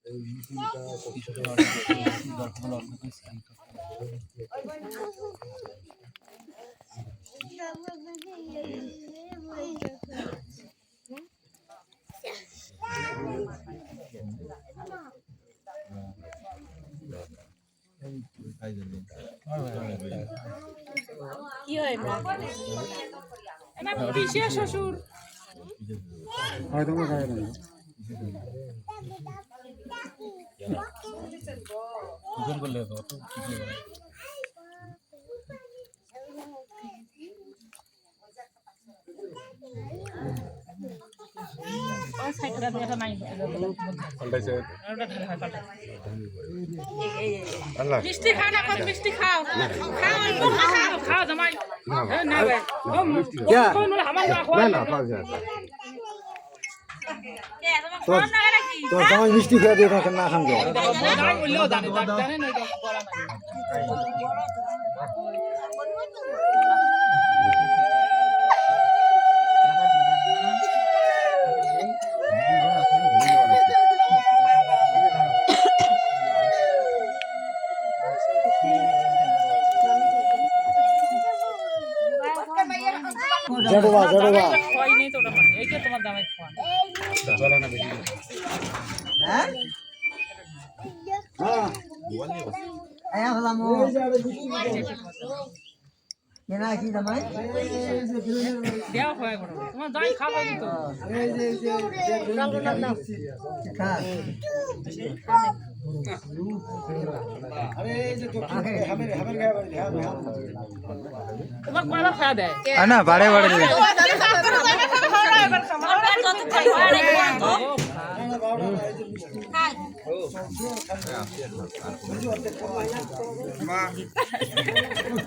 কি হয় না পিসে শ্বশুর হয়তো খায় না দুজন করলে তো ঠিক হবে ও সাইডটা দিয়ে এটা নাই পাল্টাইছে ওটা ঢালে হয় পাল্টাই আল্লাহ মিষ্টি খাও না কত মিষ্টি খাও খাও অল্প খাও খাও জামাই না ভাই ও মিষ্টি কোন বলে আমার না খাও না খাও যা কে তোমার কোন না নাকি তো জামাই মিষ্টি খেয়ে দিও না খান গো জামাই বললেও জানে জানে না এটা করা জড়বা জড়বা খাই নেই তো ওটা মানে এইটা তোমার দামে খাওয়া চলে না বেশি হ্যাঁ হ্যাঁ আয়া হলাম কেনা কি দামাই দেও হয় বড় তোমার দাই খাওয়া দিত এই যে খা আরে এই যে তো হামের গায়ে বাড়ি তোমার কয়বার খাওয়া দেয় না বাড়ে বাড়ে দে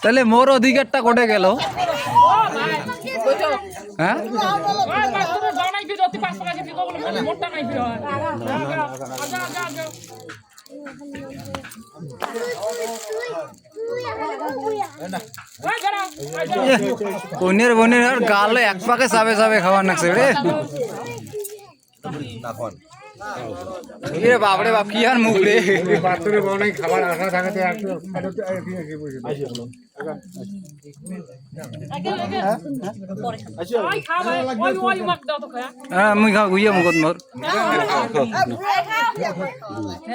তাহলে মোর অধিকারটা কোটে গেল হ্যাঁ কনের বনের আর গালে এক পাকে চাবে চাবে খাওয়ার নাকছে রে রে বাপ রে বাপ কি আর মুখ রে বাথরুমে বনাই খাবার আশা থাকাতে একটু মুই খাও গুইয়া মুখত মোর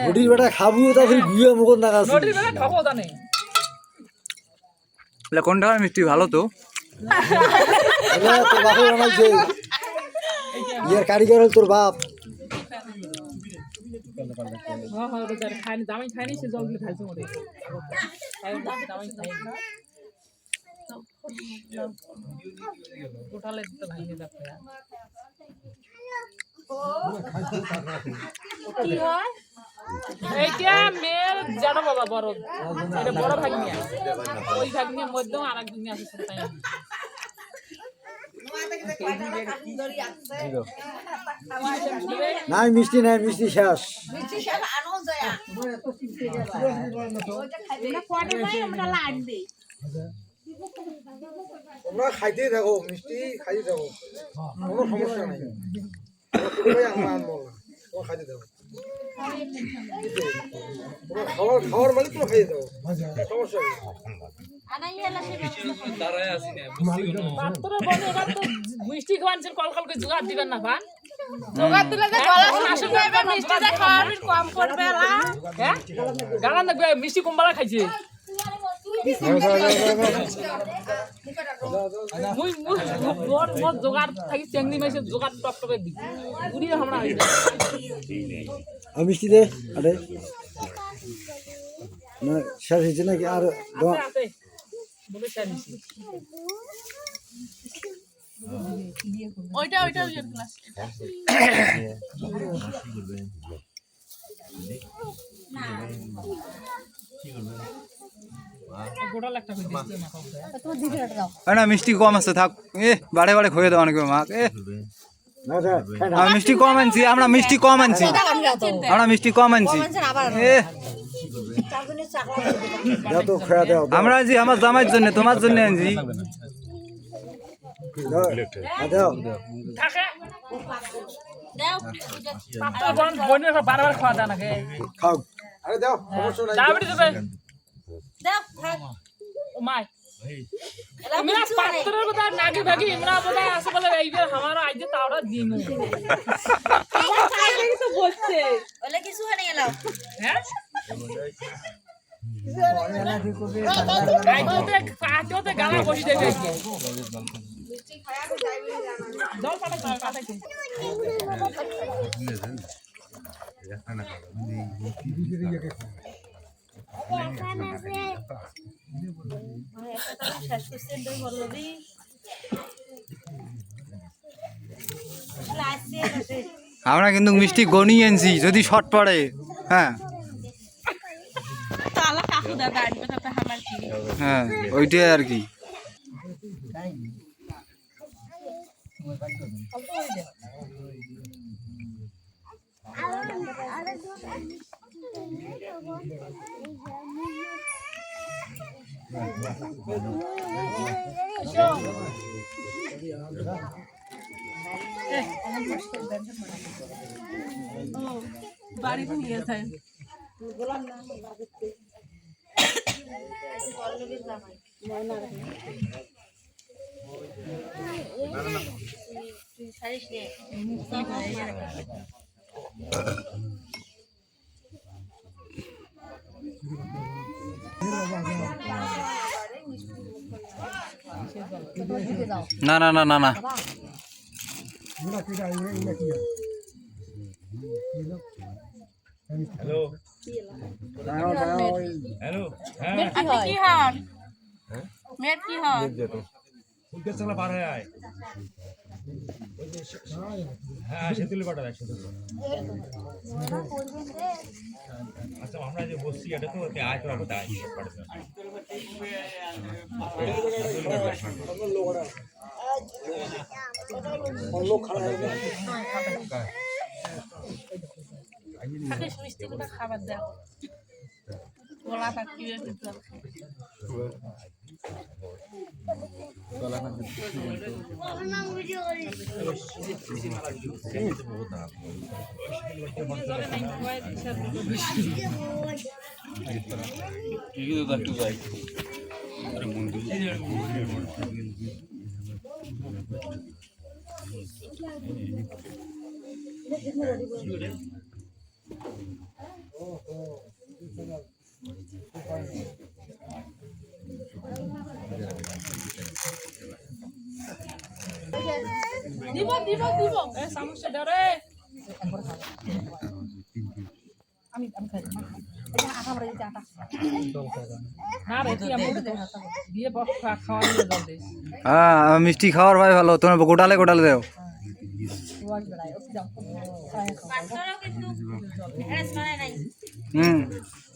বডির বেটা খাবু তা ফির গুইয়া মুখত না খাস বডির বেটা খাবো জানে কোনটা মিষ্টি ভালো তো তোর বাপে বানাইছে ইয়ার কারিগর হল তোর বাপ হ্যাঁ হ্যাঁ বেচার খায়নি দামাই খায়নি সে জলগুলো খাইছে মরে দামাই খাই টোটালে তো ভাঙিয়ে যাচ্ছে কি হয় এইটা মেয়ের জানো বাবা বড় এটা বড় ভাগ্নিয়া ওই ভাগ্নিয়া মধ্যম আর এক ভাগ্নিয়া আছে তাই নাই মিষ্টি শেষ মিষ্টি শেষ আনো যায় ওটা কোয়াটে নাই আমরা লাড দেই তোমরা খাইতেই থাকো মিষ্টি খাইতে থাকো কোনো সমস্যা নাই আমরা আনবো না তোমরা খাইতে থাকো তোমরা খাওয়ার মানে তোমরা খাইতে থাকো সমস্যা নেই মিষ্টি খাওয়ান কল কল করে জোগাড় দিবেন না ভান জোগাড় দিলে যে গলা শুনবে এবার মিষ্টিটা খাওয়ার কম পড়বে না হ্যাঁ গানা না মিষ্টি কমবালা খাইছে মুই মোর মোর জোগাড় থাকি চেংড়ি মাছের জোগাড় টপ টপে দি পুরি আমরা হই আর মিষ্টি দে আরে না শেষ হয়েছে নাকি আর বলে চাইছি ওইটা ওইটা গ্লাস না মিষ্টি কম আছে থাক বাড়ে বাড়ে খয়ে দাও অনেক মাক মিষ্টি কম আনছি আমরা মিষ্টি কম আনছি আমরা আনছি আমার জামাইয়ের জন্য তোমার জন্য আনছি দাও পাত্র বোনের সব বারবার খাওয়া যায় নাকি খাও আরে দাও সমস্যা নাই চা বিড়ি দেবে দাও থাক ও মাই এলা মেরা কিছু নাই পাত্রের কথা নাকি ভাগি ইমরা বলে আসে বলে এইবার আমারও আইতে তাওরা দিমু তো বলছে ওলা কিছু হয় না এলাও হ্যাঁ আইতে গালা বসি দেবে জল পাটা কাটাইতে শেষ করছেন দুই বলবি আমরা কিন্তু মিষ্টি গনি আনছি যদি শর্ট পড়ে। হ্যাঁ তালা কাকু দা গাড়ি কথা আমার কি হ্যাঁ ওইটাই আর কি। বাড়িতে নিয়ে যায় না না না না না আপনি কি হন মেয়ের কি হন হ্যাঁ সেতুলি পাটা দেখ আচ্ছা আমরা যে বসছি এটা তো আয় তো আমরা আয় লোক খারাপ হয়ে গেছে মিষ্টি কোটা খাবার দাও গলা কাটিয়ে দিতে দিব দিব দিব এ সমস্যা ধরে আমি খাই এটা আটা আমরা দিতে আটা না রে কি আমি দিয়ে বক্কা খাওয়া দিয়ে দাও দে হ্যাঁ মিষ্টি খাওয়ার ভাই ভালো, তোমার গোটালে গোটালে দেও। পাঁচটারও কিন্তু এস মানে নাই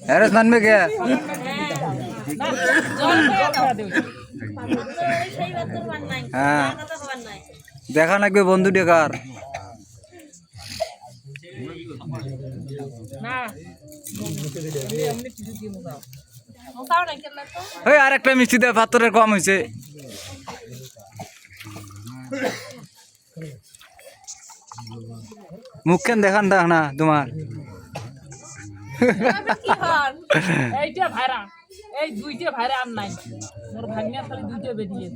এরেস মানবে কে? জল খাওয়া দেও সেই বাচ্চার মান নাই হ্যাঁ কথা মান নাই দেখা লাগবে বন্ধু ডেকার। না এমনি কিছু দিয়ে দাও তাও নাই কেন তো ওই আর একটা মিষ্টি দে, পাত্রের কম হয়েছে। মুখ কেন দেখান দেখ না তোমার। কি হন এইটা ভাইরা এই দুইটা ভাইরা আর নাই মোর ভাগ্নিয়া খালি দুইটা বেরিয়ে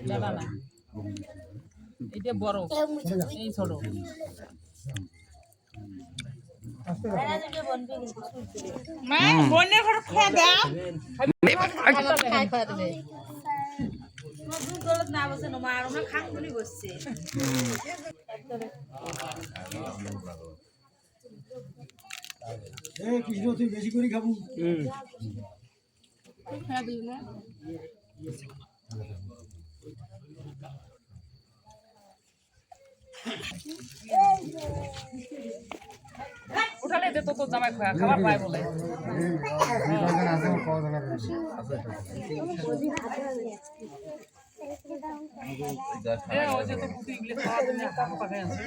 জানা না এটা বড় এই ছোট এরা যদি বনবে কিন্তু শুনতে মা বোনের ঘরে খাওয়া দাও খাই খাওয়া দেবে দুধ গলত না বসে না মা আর আমরা খাক বলি বসছে কৃষ্ণ তুই বেশি করে খাবো হ্যাঁ দিই না উঠালে দে তো জামাই খাবার পায় বলে ওই যে তো পুটি গেলে খাওয়া দিনে কাকু পাকে আছে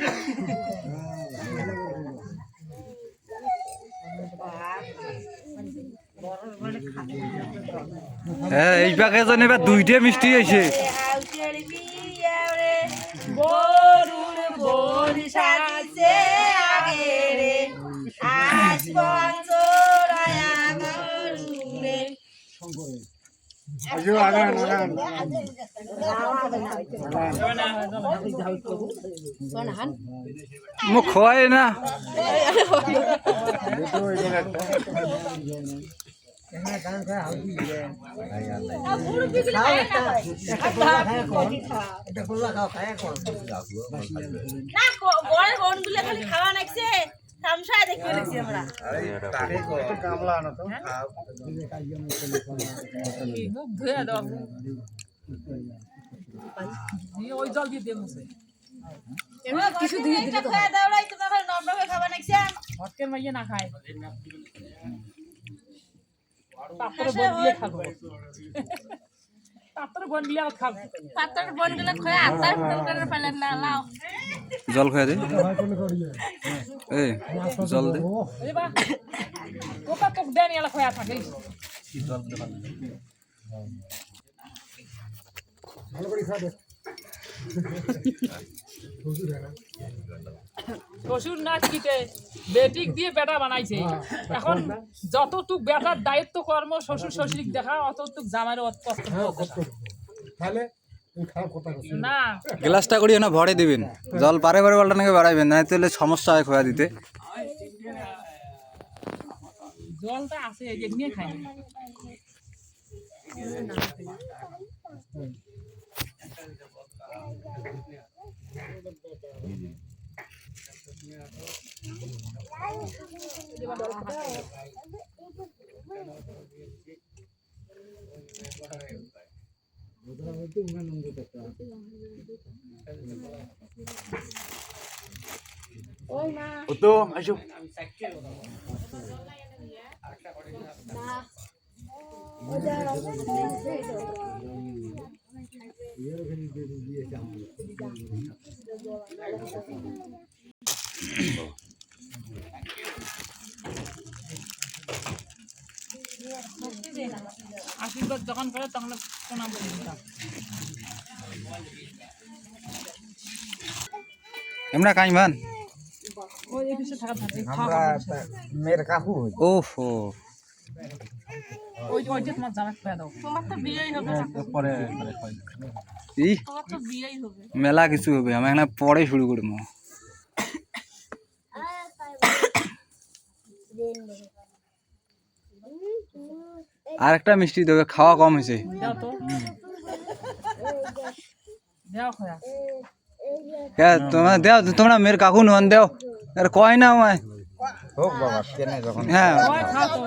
হ্যাঁ এই পাকে জন এবার দুইটা মিষ্টি হয়েছে। গরুর বড়ি সাজিছে পঞ্চরায়া গরুরে মুখ খোয়াই না না বড় কোনগুলো খালি খাওয়া নাকছে তামসায় দেখতে লাগছি আমরা মুখ ধুয়ে দাও ওই জল দিয়ে দিয়ে মুছে কিছু দিয়ে দিলে তো খাওয়া দাও নাই তোমরা খালি নম্র হয়ে খাওয়া নাকছে হটকের মাইয়ে না খায় পাত্র বন দিয়ে খাবো পাত্র বন দিয়ে খাবো পাত্রের বনগুলো খয়ে আতার ফুল করে ফেলেন না লাও জল খাওয়া দে এই জল দে এ বা কোকা কোক দেন এলা খয়া থাকে ভালো করে খা দে শ্বশুর নাচ কিতে বেটিক দিয়ে বেটা বানাইছে এখন যতটুক বেটার দায়িত্ব কর্ম শ্বশুর শ্বশুরিক দেখা অতটুক জামাইয়ের কষ্ট তাহলে তুমি খারাপ কথা বলছো না গ্লাসটা করিও না ভরে দিবেন জল পারে পারে পাল্টা নাকি বাড়াইবেন না তাহলে সমস্যা হয় খোয়া দিতে জলটা আছে এই যে নিয়ে খাই তো আসো আশীর্বাদ যখন করে তখন প্রণাম করে দিতাম এমনা কাইমান ওই একুশে টাকা থাকে মেয়ের কাকু ওহো ওই ওই যে তোমার জামা খেয়ে দাও তোমার তো বিয়েই হবে পরে ই তোমার তো বিয়েই হবে মেলা কিছু হবে আমি এখানে পরে শুরু করবো আর একটা মিষ্টি দেবে খাওয়া কম হয়েছে দাও তো দাও খয়া তোমার দেও তোমরা মেয়ের কাকু নন দেও আর কয় না আমায় হোক বাবা কেনে যখন হ্যাঁ ওই খাও তো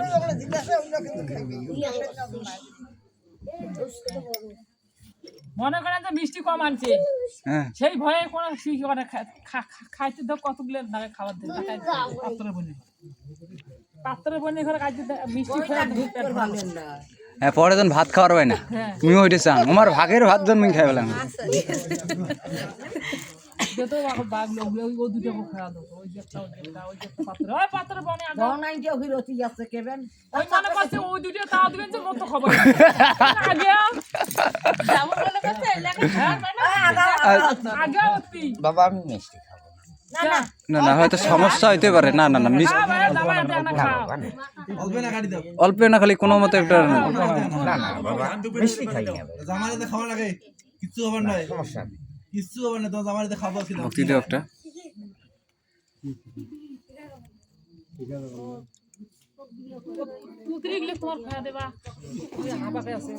মনে করেন যে মিষ্টি কম আনছে হ্যাঁ সেই ভয়ে কোনো মানে খাইতে দাও কতগুলো লাগে খাবার দেয় পাত্রের বনে পাত্রের বনে ঘরে খাইতে মিষ্টি খেয়ে হ্যাঁ পরে যখন ভাত খাওয়ার হয় না হ্যাঁ তুমি ওইটা চান আমার ভাগের ভাত যখন আমি খাই পেলাম যেত বাঘ লোক ও দুটো খাওয়া দেবো ওই যে ওই যে পাত্র ওই পাত্রের বনে আগে ওই মনে করছে ওই দুটো তাও দিবেন যে মতো খবর আগে যাবো মনে করছে আগে অতি বাবা আমি মিষ্টি খাবো না না না হয়তো সমস্যা হইতে পারে না না না অল্প না খালি কোনো মতো একটা না না বাবা মিষ্টি খাই না জামাইতে খাওয়া লাগে কিচ্ছু হবে না সমস্যা নেই কিচ্ছু হবে না তো জামাইতে খাবো ছিল ভক্তি দেও একটা পুত্রি গেলে তোমার খাওয়া দেবা হাবাকে আছে